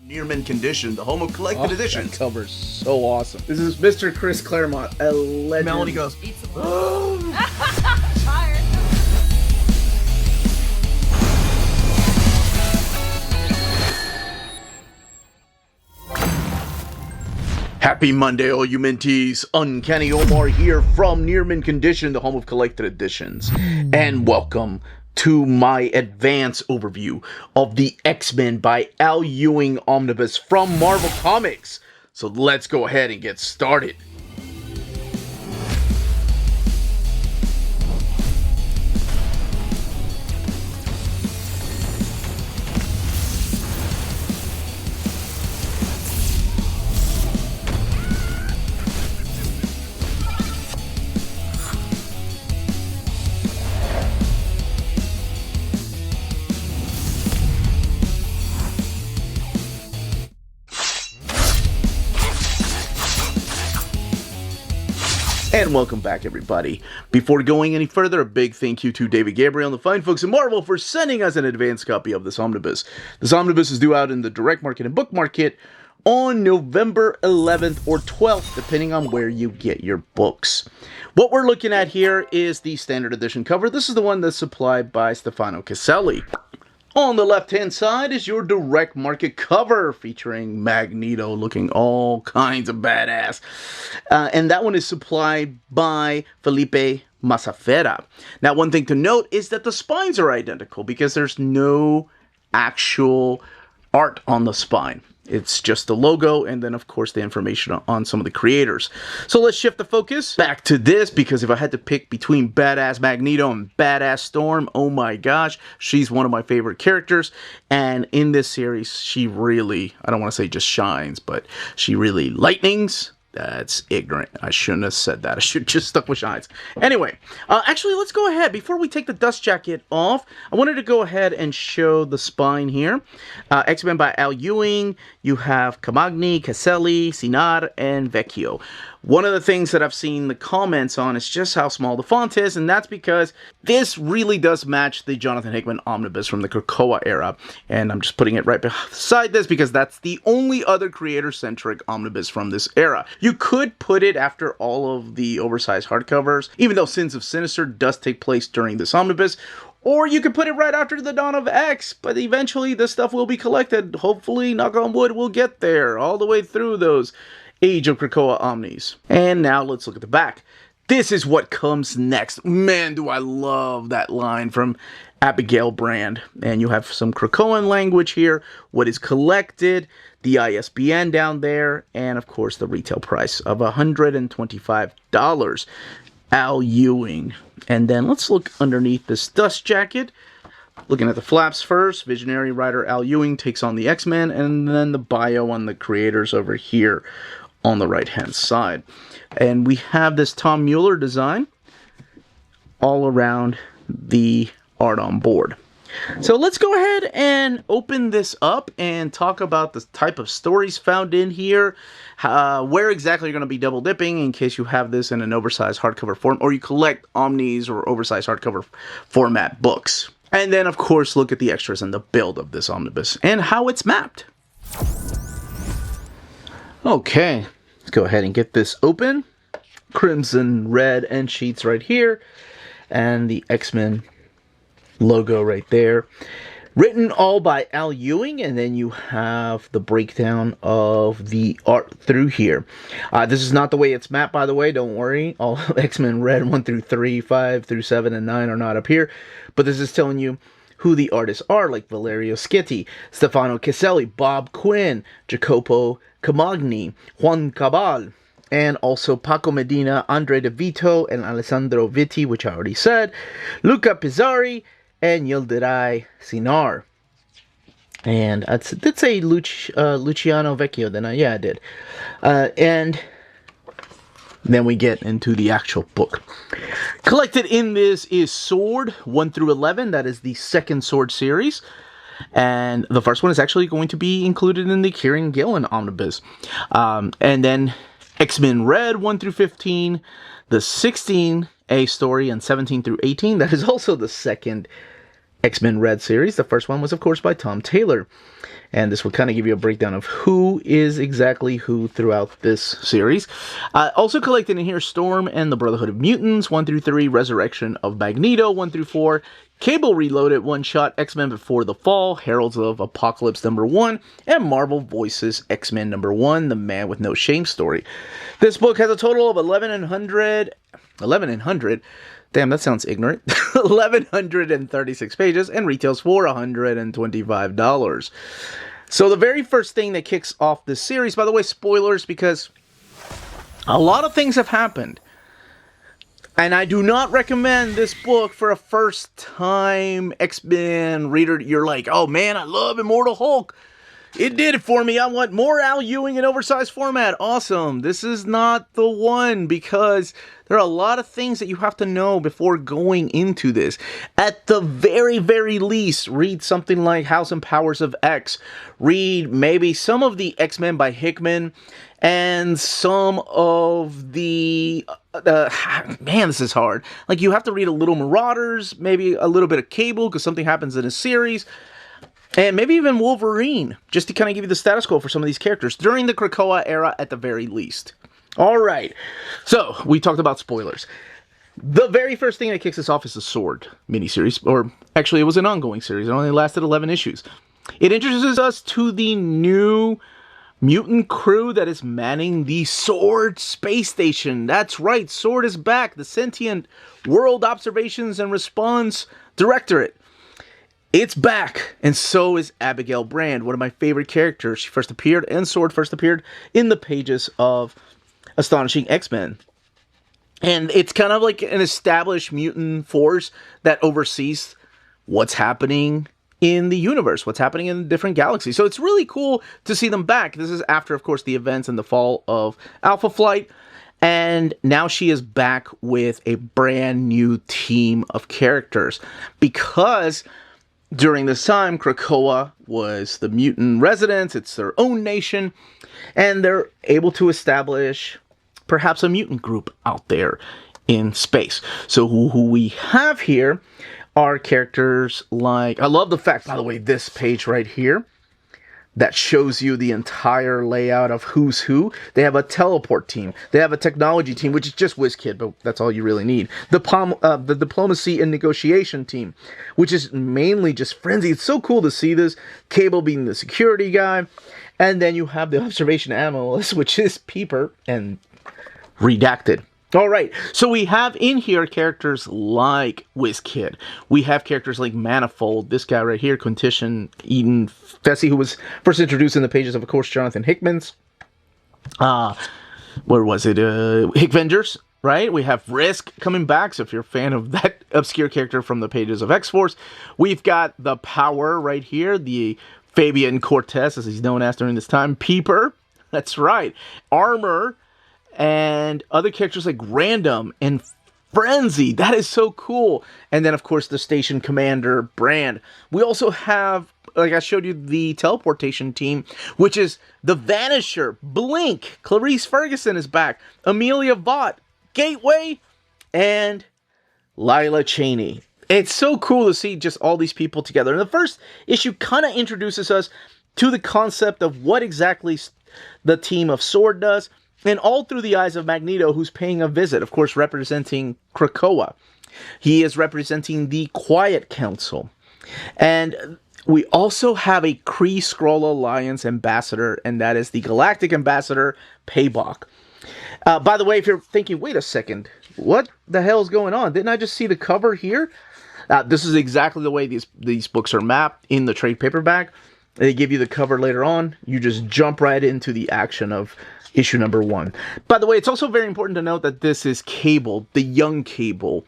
Near mint condition, the home of collected editions. That cover's so awesome. This is Mr. Chris Claremont, a legend. Melanie goes, Tired. Happy Monday, all you minties. Uncanny Omar here from Near Mint Condition, the home of collected editions. And welcome to my advance overview of the X-Men by Ewing Omnibus from Marvel Comics. So let's go ahead and get started. And welcome back, everybody. Before going any further, a big thank you to David Gabriel and the fine folks at Marvel for sending us an advance copy of this omnibus. This omnibus is due out in the direct market and book market on November 11th or 12th, depending on where you get your books. What we're looking at here is the standard edition cover. This is the one that's supplied by Stefano Caselli. On the left-hand side is your direct market cover featuring Magneto looking all kinds of badass. And that one is supplied by Felipe Mazafera. Now, one thing to note is that the spines are identical because there's no actual art on the spine. It's just the logo and then, of course, the information on some of the creators. So let's shift the focus back to this, because if I had to pick between Badass Magneto and Badass Storm, oh my gosh, she's one of my favorite characters. And in this series, she really, I don't want to say just shines, but she really lightnings. That's ignorant. I shouldn't have said that. I should just stuck with shines. Anyway, actually, let's go ahead. Before we take the dust jacket off, I wanted to go ahead and show the spine here. X-Men by Al Ewing. You have Camagni, Caselli, Sinar, and Vecchio. One of the things that I've seen the comments on is just how small the font is, and that's because this really does match the Jonathan Hickman omnibus from the Krakoa era. And I'm just putting it right beside this because that's the only other creator-centric omnibus from this era. You could put it after all of the oversized hardcovers, even though Sins of Sinister does take place during this omnibus. Or you could put it right after the Dawn of X, but eventually this stuff will be collected. Hopefully, knock on wood, we'll get there all the way through those Age of Krakoa Omnis. And now let's look at the back. This is what comes next. Man, do I love that line from Abigail Brand. And you have some Krakoan language here, what is collected, the ISBN down there, and of course the retail price of $125. Al Ewing. And then let's look underneath this dust jacket. Looking at the flaps first, visionary writer Al Ewing takes on the X-Men, and then the bio on the creators over here on the right-hand side. And we have this Tom Mueller design all around the art on board. So let's go ahead and open this up and talk about the type of stories found in here, where exactly you're going to be double dipping in case you have this in an oversized hardcover form, or you collect omnis or oversized hardcover format books. And then, of course, look at the extras and the build of this omnibus and how it's mapped. Okay, let's go ahead and get this open. Crimson, red, and sheets right here. And the X-Men logo right there. Written all by Al Ewing, and then you have the breakdown of the art through here. This is not the way it's mapped, by the way, don't worry. All X-Men Red 1 through 3, 5 through 7, and 9 are not up here. But this is telling you who the artists are, like Valerio Schitti, Stefano Caselli, Bob Quinn, Jacopo Camagni, Juan Cabal, and also Paco Medina, Andre De Vito, and Alessandro Vitti, which I already said, Luca Pizzari, and Yildiray Sinar. And I did say Luciano Vecchio, then yeah, I did. And then we get into the actual book. Collected in this is S.W.O.R.D 1 through 11. That is the second S.W.O.R.D series. And the first one is actually going to be included in the Kieran Gillen omnibus. And then X-Men Red 1 through 15, the 16A story, and 17 through 18. That is also the second X-Men Red series. The first one was, of course, by Tom Taylor. And this will kind of give you a breakdown of who is exactly who throughout this series. Also collected in here, Storm and the Brotherhood of Mutants, 1 through 3, Resurrection of Magneto, 1 through 4, Cable Reloaded, one-shot, X-Men Before the Fall, Heralds of Apocalypse #1, and Marvel Voices X-Men #1, The Man with No Shame story. This book has a total of 1100, damn, that sounds ignorant, 1,136 pages, and retails for $125. So the very first thing that kicks off this series, by the way, spoilers, because a lot of things have happened. And I do not recommend this book for a first-time X-Men reader. You're like, oh man, I love Immortal Hulk. It did it for me. I want more Al Ewing in oversized format. Awesome. This is not the one, because there are a lot of things that you have to know before going into this. At the very, very least, read something like House and Powers of X. Read maybe some of the X-Men by Hickman and some of the... man, this is hard. Like, you have to read a little Marauders, maybe a little bit of Cable, because something happens in a series. And maybe even Wolverine, just to kind of give you the status quo for some of these characters during the Krakoa era at the very least. All right, so we talked about spoilers. The very first thing that kicks us off is the S.W.O.R.D. miniseries, or actually it was an ongoing series. It only lasted 11 issues. It introduces us to the new mutant crew that is manning the S.W.O.R.D. space station. That's right, S.W.O.R.D. is back, the Sentient World Observations and Response Directorate. It's back, and so is Abigail Brand, one of my favorite characters. She first appeared, and S.W.O.R.D. first appeared in the pages of Astonishing X-Men. And it's kind of like an established mutant force that oversees what's happening in the universe, what's happening in different galaxies. So it's really cool to see them back. This is after, of course, the events in the fall of Alpha Flight. And now she is back with a brand new team of characters. Because during this time, Krakoa was the mutant residence. It's their own nation. And they're able to establish perhaps a mutant group out there in space. So who we have here are characters like... I love the fact, by the way, this page right here that shows you the entire layout of who's who. They have a teleport team. They have a technology team, which is just WizKid, but that's all you really need. The diplomacy and negotiation team, which is mainly just Frenzy. It's so cool to see this. Cable being the security guy. And then you have the observation analyst, which is Peeper and Redacted. All right, so we have in here characters like WizKid. We have characters like Manifold, this guy right here, Quintition Eden Fessy, who was first introduced in the pages of course, Jonathan Hickman's. Where was it? Hickvengers, right? We have Risk coming back, so if you're a fan of that obscure character from the pages of X-Force. We've got the Power right here, the Fabian Cortez, as he's known as during this time. Peeper, that's right. Armor, and other characters like Random and Frenzy. That is so cool. And then, of course, the station commander, Brand. We also have, like I showed you, the teleportation team, which is the Vanisher, Blink, Clarice Ferguson is back, Amelia Vaught, Gateway, and Lila Cheney. It's so cool to see just all these people together. And the first issue kind of introduces us to the concept of what exactly the team of S.W.O.R.D. does. And all through the eyes of Magneto, who's paying a visit, of course, representing Krakoa. He is representing the Quiet Council. And we also have a Kree-Skrull Alliance ambassador, and that is the Galactic Ambassador, Paybok. By the way, if you're thinking, wait a second, what the hell is going on? Didn't I just see the cover here? This is exactly the way these books are mapped in the trade paperback. They give you the cover later on. You just jump right into the action of issue #1. By the way, it's also very important to note that this is Cable, the young Cable,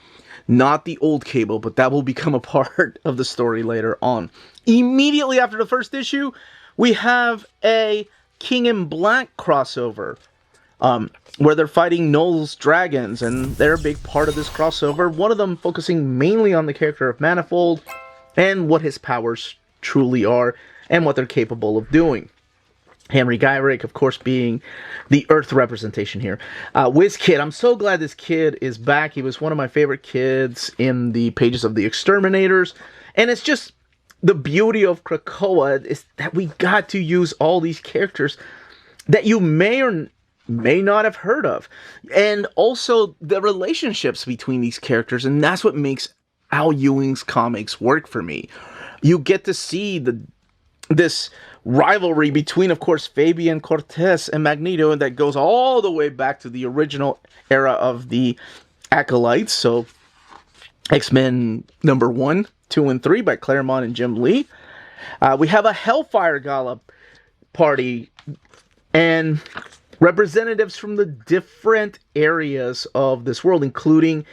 not the old Cable, but that will become a part of the story later on. Immediately after the first issue, we have a King in Black crossover, where they're fighting Null's dragons, and they're a big part of this crossover. One of them focusing mainly on the character of Manifold, and what his powers truly are, and what they're capable of doing. Henry Gyrick, of course, being the Earth representation here. WizKid, I'm so glad this kid is back. He was one of my favorite kids in the pages of The Exterminators. And it's just the beauty of Krakoa is that we got to use all these characters that you may or may not have heard of. And also the relationships between these characters, and that's what makes Al Ewing's comics work for me. You get to see this rivalry between, of course, Fabian Cortez and Magneto, and that goes all the way back to the original era of the Acolytes. So X-Men number 1, 2, and 3 by Claremont and Jim Lee. We have a Hellfire Gala party and representatives from the different areas of this world, including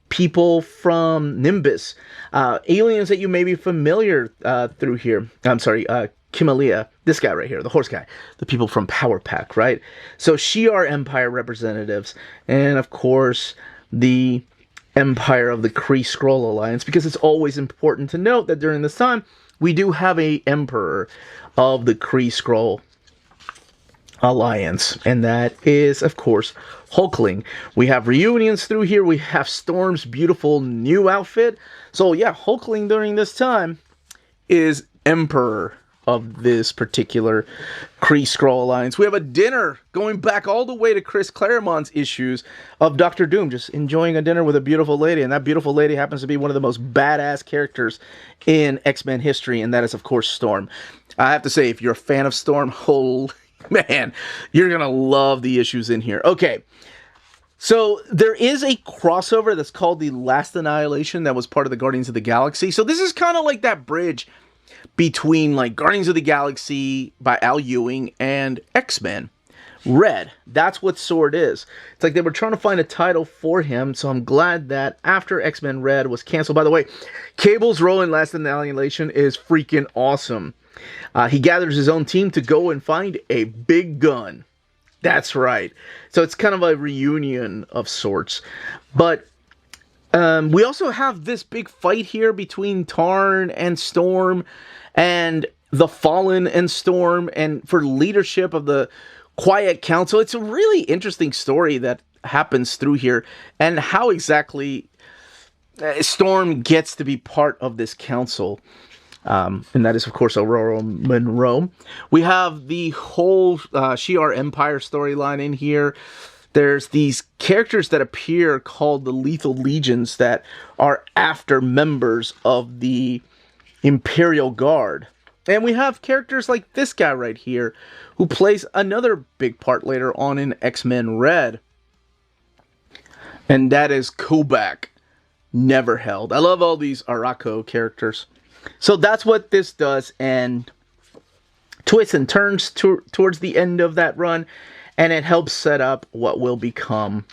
people from Nimbus, aliens that you may be familiar through here. I'm sorry, Kimalia, this guy right here, the horse guy, the people from Power Pack, right? So Shi'ar Empire representatives, and of course the Empire of the Kree Skrull Alliance, because it's always important to note that during this time we do have a Emperor of the Kree Skrull Alliance, and that is, of course, Hulkling. We have reunions through here. We have Storm's beautiful new outfit. So yeah, Hulkling during this time is Emperor of this particular Kree Skrull Alliance. We have a dinner going back all the way to Chris Claremont's issues of Doctor Doom, just enjoying a dinner with a beautiful lady, and that beautiful lady happens to be one of the most badass characters in X-Men history, and that is, of course, Storm. I have to say, if you're a fan of Storm, holy man, you're gonna love the issues in here. Okay, so there is a crossover that's called the Last Annihilation that was part of the Guardians of the Galaxy. So this is kind of like that bridge between like Guardians of the Galaxy by Al Ewing and X-Men Red. That's what S.W.O.R.D is. It's like they were trying to find a title for him, so I'm glad that after X-Men Red was canceled. By the way, Cable's role in Last Annihilation is freaking awesome. He gathers his own team to go and find a big gun. That's right. So it's kind of a reunion of sorts. But we also have this big fight here between Tarn and Storm, and the Fallen and Storm, and for leadership of the Quiet Council. It's a really interesting story that happens through here, and how exactly Storm gets to be part of this council. And that is, of course, Aurora Monroe. We have the whole Shi'ar Empire storyline in here. There's these characters that appear called the Lethal Legions that are after members of the Imperial Guard. And we have characters like this guy right here, who plays another big part later on in X-Men Red. And that is Kobak, Neverheld. I love all these Araco characters. So that's what this does, and twists and turns towards the end of that run, and it helps set up what will become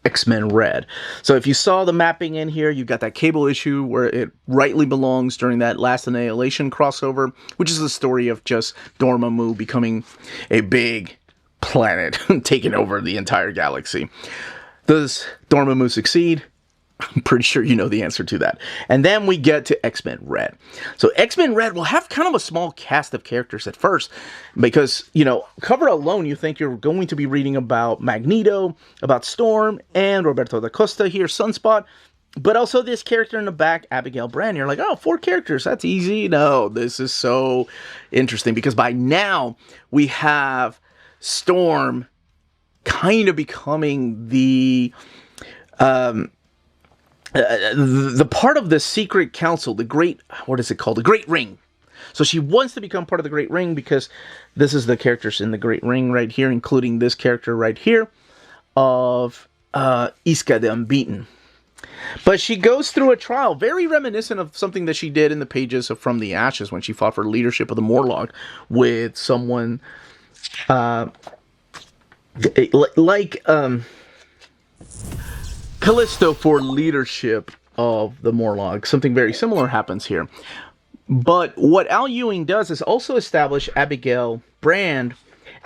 X-Men Red. So if you saw the mapping in here, you got that Cable issue where it rightly belongs during that Last Annihilation crossover, which is the story of just Dormammu becoming a big planet, taking over the entire galaxy. Does Dormammu succeed? I'm pretty sure you know the answer to that. And then we get to X-Men Red. So X-Men Red will have kind of a small cast of characters at first, because, you know, cover alone, you think you're going to be reading about Magneto, about Storm, and Roberto da Costa here, Sunspot, but also this character in the back, Abigail Brand. You're like, oh, 4 characters, that's easy. No, this is so interesting, because by now we have Storm kind of becoming the part of the secret council, the great, what is it called? The Great Ring. So she wants to become part of the Great Ring, because this is the characters in the Great Ring right here, including this character right here of Iska the Unbeaten. But she goes through a trial, very reminiscent of something that she did in the pages of From the Ashes, when she fought for leadership of the Morlock with someone like Callisto for leadership of the Morlock. Something very similar happens here. But what Al Ewing does is also establish Abigail Brand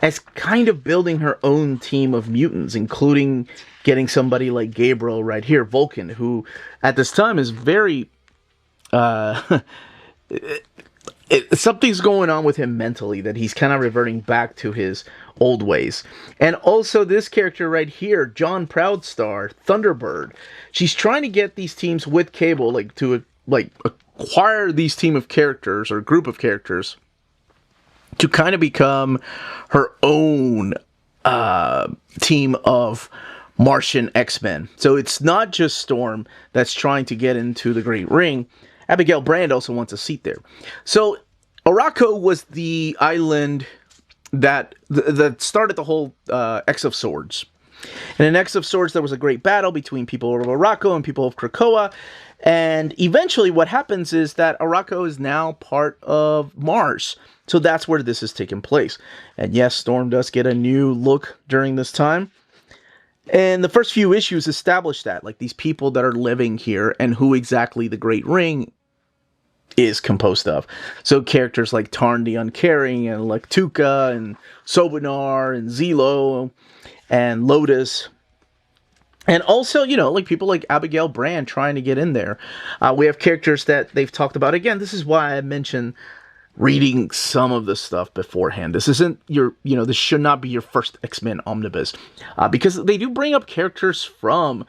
as kind of building her own team of mutants, including getting somebody like Gabriel right here, Vulcan, who at this time is very... something's going on with him mentally, that he's kind of reverting back to his old ways. And also this character right here, John Proudstar, Thunderbird. She's trying to get these teams with Cable, like to acquire these team of characters or group of characters to kind of become her own team of Martian X-Men. So it's not just Storm that's trying to get into the Great Ring. Abigail Brand also wants a seat there. So Araco was the island that started the whole X of Swords. And in X of Swords, there was a great battle between people of Araco and people of Krakoa. And eventually what happens is that Araco is now part of Mars. So that's where this is taking place. And yes, Storm does get a new look during this time. And the first few issues establish that, like these people that are living here and who exactly the Great Ring is composed of. So characters like Tarn the Uncaring and Lektuka and Sobinar and Zelo and Lotus. And also, you know, like people like Abigail Brand trying to get in there. We have characters that they've talked about. Again, this is why I mentioned reading some of the stuff beforehand. This isn't your, you know, this should not be your first X-Men omnibus. Because they do bring up characters from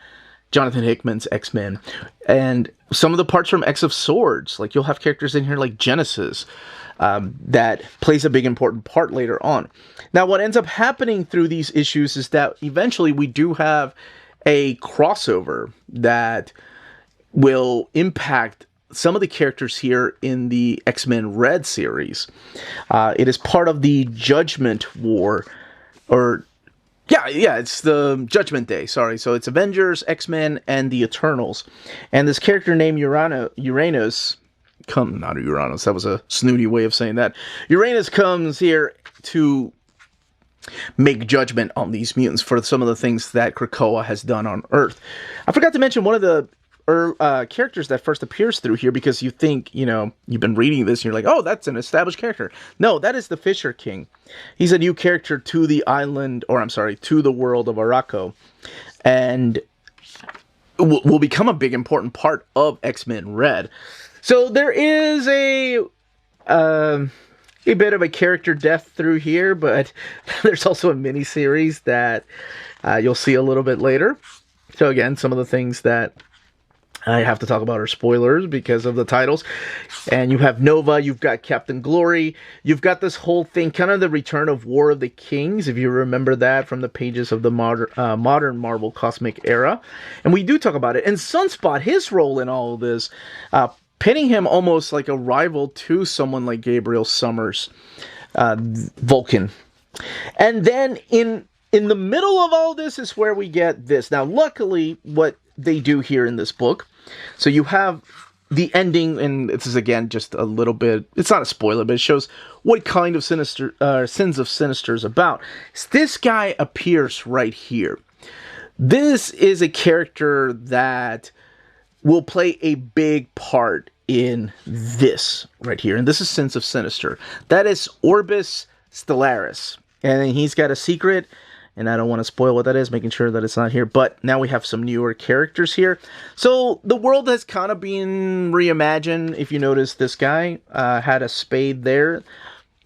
Jonathan Hickman's X-Men. And some of the parts from X of Swords. Like, you'll have characters in here like Genesis. That plays a big important part later on. Now, what ends up happening through these issues is that eventually we do have a crossover that will impact some of the characters here in the X-Men Red series. It is part of the Judgment War, or yeah, it's the Judgment Day, sorry. So it's Avengers, X-Men, and the Eternals. And this character named Uranus, not Uranus, that was a snooty way of saying that. Uranus comes here to make judgment on these mutants for some of the things that Krakoa has done on Earth. I forgot to mention one of the characters that first appears through here, because you think, you know, you've been reading this and you're like, oh, that's an established character. No, that is the Fisher King. He's a new character to the island, or I'm sorry, to the world of Araco, and will become a big important part of X-Men Red. So there is a bit of a character death through here, but there's also a mini-series that you'll see a little bit later. So again, some of the things that I have to talk about are spoilers because of the titles. And you have Nova, you've got Captain Glory, you've got this whole thing, kind of the return of War of the Kings, if you remember that from the pages of the modern Marvel Cosmic Era. And we do talk about it. And Sunspot, his role in all of this, pitting him almost like a rival to someone like Gabriel Summers, Vulcan. And then in the middle of all this is where we get this. Now, luckily, what they do here in this book, so you have the ending, and this is again just a little bit, it's not a spoiler, but it shows what kind of Sins of Sinister is about. This guy appears right here. This is a character that will play a big part in this right here, and this is Sins of Sinister. That is Orbis Stellaris, and he's got a secret, and I don't want to spoil what that is, making sure that it's not here, but now we have some newer characters here. So the world has kind of been reimagined. If you notice, this guy had a spade there,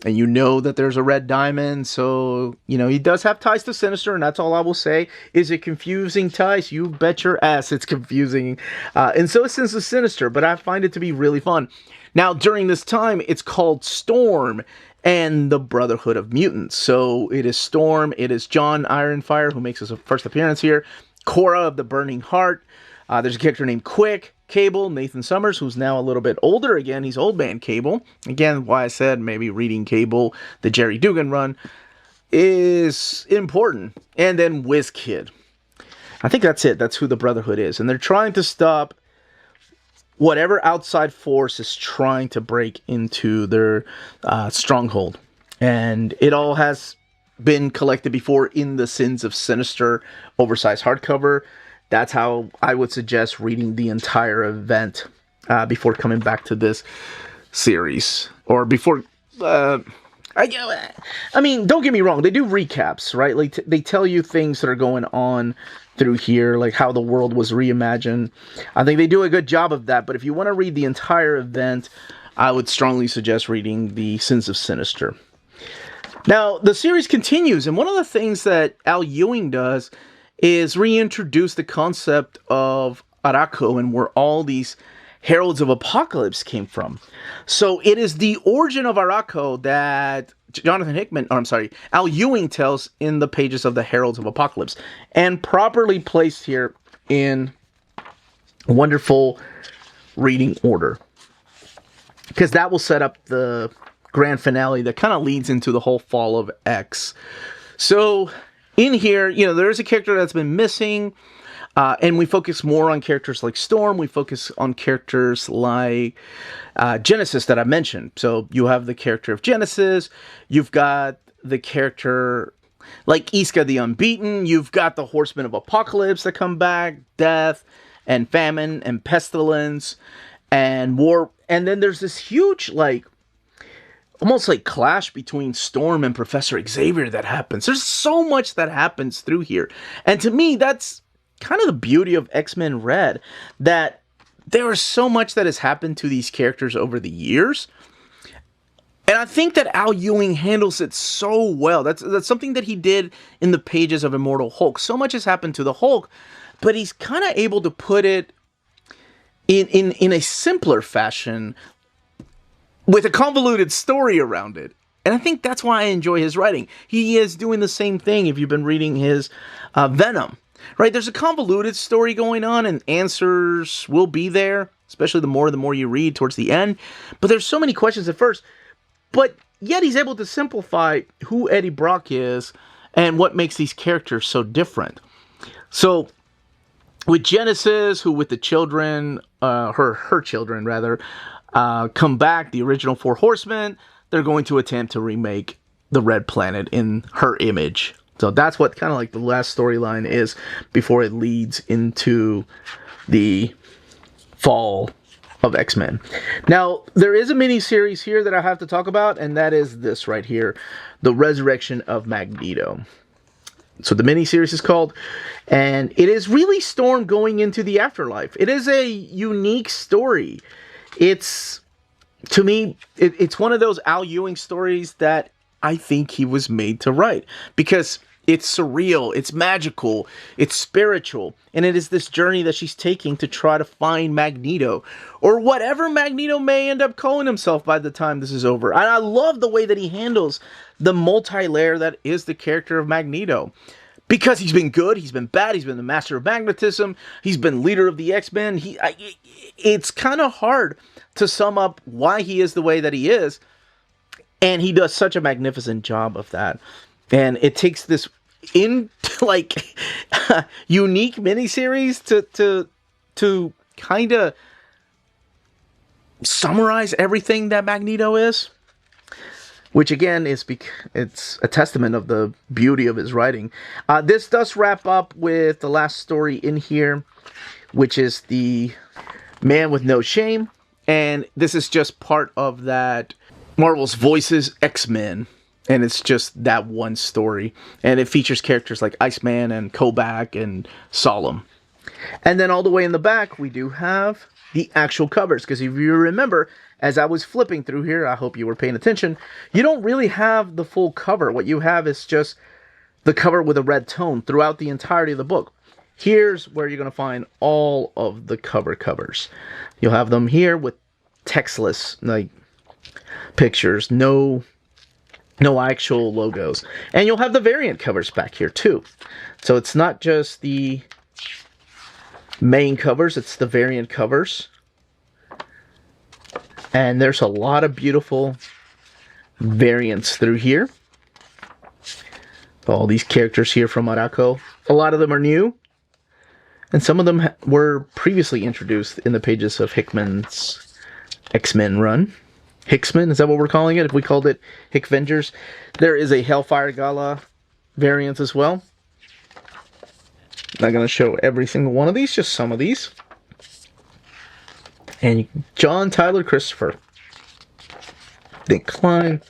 and you know that there's a red diamond, so, you know, he does have ties to Sinister, and that's all I will say. Is it confusing ties? You bet your ass it's confusing. And so is Sins of Sinister, but I find it to be really fun. Now, during this time, it's called Storm and the Brotherhood of Mutants. So it is Storm, it is John Ironfire, who makes his first appearance here, Cora of the Burning Heart, there's a character named Quick, Cable, Nathan Summers, who's now a little bit older again. He's Old Man Cable. Again, why I said maybe reading Cable, the Jerry Dugan run, is important. And then WizKid. I think that's it. That's who the Brotherhood is. And they're trying to stop whatever outside force is trying to break into their stronghold. And it all has been collected before in the Sins of Sinister oversized hardcover. That's how I would suggest reading the entire event before coming back to this series. Or before... I mean, don't get me wrong. They do recaps, right? Like, they tell you things that are going on through here, like how the world was reimagined. I think they do a good job of that. But if you want to read the entire event, I would strongly suggest reading the Sins of Sinister. Now, the series continues. And one of the things that Al Ewing does is reintroduce the concept of Araco, and where all these Heralds of Apocalypse came from. So it is the origin of Araco that Al Ewing tells in the pages of the Heralds of Apocalypse, and properly placed here in wonderful reading order, because that will set up the grand finale that kind of leads into the whole fall of X. So in here, there is a character that's been missing, and we focus more on characters like Storm. We focus on characters like Genesis that I mentioned. So you have the character of Genesis, you've got the character like Iska the Unbeaten, you've got the Horsemen of Apocalypse that come back, Death and Famine and Pestilence and War. And then there's this huge, almost like clash between Storm and Professor Xavier that happens. There's so much that happens through here. And to me, that's kind of the beauty of X-Men Red, that there is so much that has happened to these characters over the years. And I think that Al Ewing handles it so well. That's something that he did in the pages of Immortal Hulk. So much has happened to the Hulk, but he's kind of able to put it in a simpler fashion with a convoluted story around it. And I think that's why I enjoy his writing. He is doing the same thing if you've been reading his Venom. Right? There's a convoluted story going on, and answers will be there, especially the more you read towards the end. But there's so many questions at first. But yet he's able to simplify who Eddie Brock is and what makes these characters so different. So with Genesis, who with the children, her children rather, come back, the original Four Horsemen, they're going to attempt to remake the Red Planet in her image. So that's what kind of like the last storyline is before it leads into the fall of X-Men. Now, there is a mini-series here that I have to talk about, and that is this right here, The Resurrection of Magneto. So the mini-series is called, and it is really Storm going into the afterlife. It is a unique story. It's, to me, it's one of those Al Ewing stories that I think he was made to write, because it's surreal, it's magical, it's spiritual, and it is this journey that she's taking to try to find Magneto, or whatever Magneto may end up calling himself by the time this is over. And I love the way that he handles the multi-layer that is the character of Magneto, because he's been good, he's been bad, he's been the master of magnetism, he's been leader of the X-Men. It's kind of hard to sum up why he is the way that he is, and he does such a magnificent job of that. And it takes this unique miniseries to kind of summarize everything that Magneto is, which again it's a testament of the beauty of his writing. This does wrap up with the last story in here, which is the Man with No Shame, and this is just part of that Marvel's Voices X-Men. And it's just that one story. And it features characters like Iceman and Kobach and Solemn. And then all the way in the back, we do have the actual covers. Because if you remember, as I was flipping through here, I hope you were paying attention, you don't really have the full cover. What you have is just the cover with a red tone throughout the entirety of the book. Here's where you're going to find all of the covers. You'll have them here with textless pictures, no actual logos. And you'll have the variant covers back here too. So it's not just the main covers, it's the variant covers. And there's a lot of beautiful variants through here. All these characters here from Araco. A lot of them are new. And some of them were previously introduced in the pages of Hickman's X-Men run. Hicksman, is that what we're calling it? If we called it Hickvengers. There is a Hellfire Gala variant as well. Not going to show every single one of these, just some of these. And John Tyler Christopher. Dick Klein.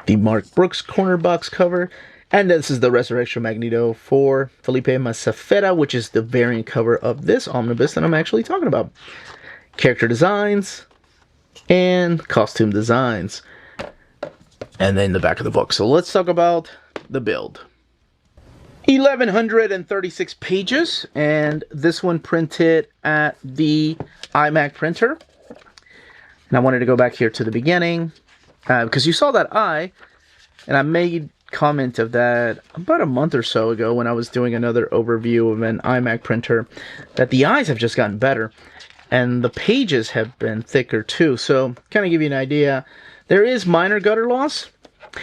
The Mark Brooks corner box cover. And this is the Resurrection Magneto for Felipe Masafera, which is the variant cover of this omnibus that I'm actually talking about. Character designs and costume designs, and then the back of the book. So let's talk about the build. 1,136 pages, and this one printed at the iMac printer. And I wanted to go back here to the beginning, because you saw that eye, and I made comment of that about a month or so ago when I was doing another overview of an iMac printer, that the eyes have just gotten better, and the pages have been thicker too. So, kind of give you an idea, there is minor gutter loss,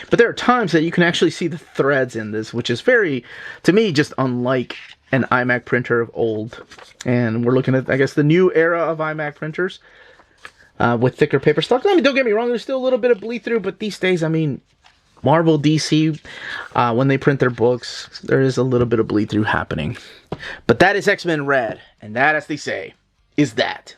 but there are times that you can actually see the threads in this, which is very, to me, just unlike an iMac printer of old. And we're looking at, I guess, the new era of iMac printers with thicker paper stock. I mean, don't get me wrong, there's still a little bit of bleed through, but these days, I mean, Marvel, DC, when they print their books, there is a little bit of bleed through happening. But that is X-Men Red, and that, as they say, is that.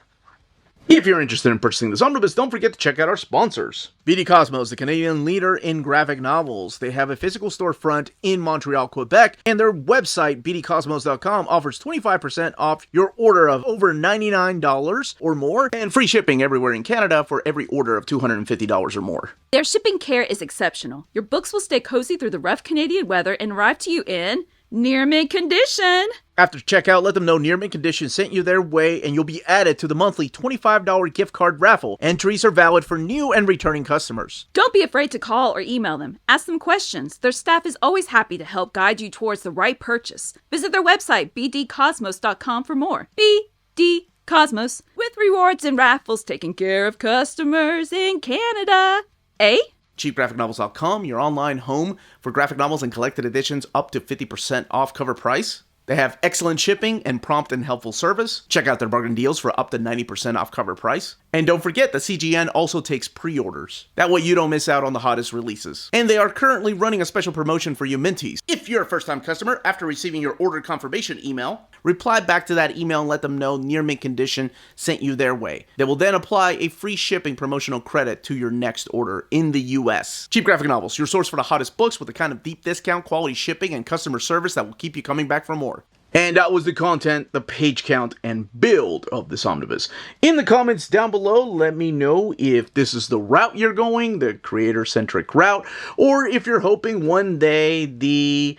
If you're interested in purchasing this omnibus, don't forget to check out our sponsors. BD Cosmos, the Canadian leader in graphic novels. They have a physical storefront in Montreal, Quebec, and their website, bdcosmos.com, offers 25% off your order of over $99 or more, and free shipping everywhere in Canada for every order of $250 or more. Their shipping care is exceptional. Your books will stay cozy through the rough Canadian weather and arrive to you in near mint condition. After checkout, let them know Near Mint Condition sent you their way, and you'll be added to the monthly $25 gift card raffle. Entries are valid for new and returning customers. Don't be afraid to call or email them. Ask them questions. Their staff is always happy to help guide you towards the right purchase. Visit their website, bdcosmos.com, for more. BD Cosmos, with rewards and raffles taking care of customers in Canada. Eh? CheapGraphicNovels.com, your online home for graphic novels and collected editions up to 50% off cover price. They have excellent shipping and prompt and helpful service. Check out their bargain deals for up to 90% off cover price. And don't forget that CGN also takes pre-orders. That way you don't miss out on the hottest releases. And they are currently running a special promotion for you Minties. If you're a first-time customer, after receiving your order confirmation email, reply back to that email and let them know Near Mint Condition sent you their way. They will then apply a free shipping promotional credit to your next order in the US. Cheap Graphic Novels, your source for the hottest books with the kind of deep discount, quality shipping, and customer service that will keep you coming back for more. And that was the content, the page count, and build of this omnibus. In the comments down below, let me know if this is the route you're going, the creator-centric route, or if you're hoping one day the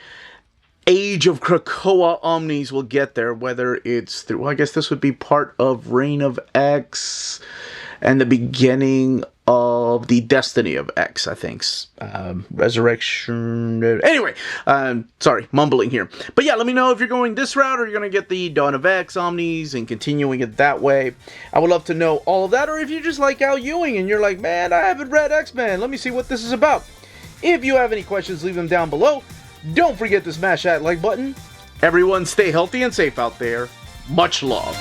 Age of Krakoa Omnis will get there, whether it's through, well, I guess this would be part of Reign of X and the beginning of the Destiny of X, I think. Resurrection. Anyway, sorry, mumbling here. But yeah, let me know if you're going this route or you're going to get the Dawn of X Omnis and continuing it that way. I would love to know all of that. Or if you just like Al Ewing and you're like, man, I haven't read X-Men. Let me see what this is about. If you have any questions, leave them down below. Don't forget to smash that like button. Everyone stay healthy and safe out there. Much love.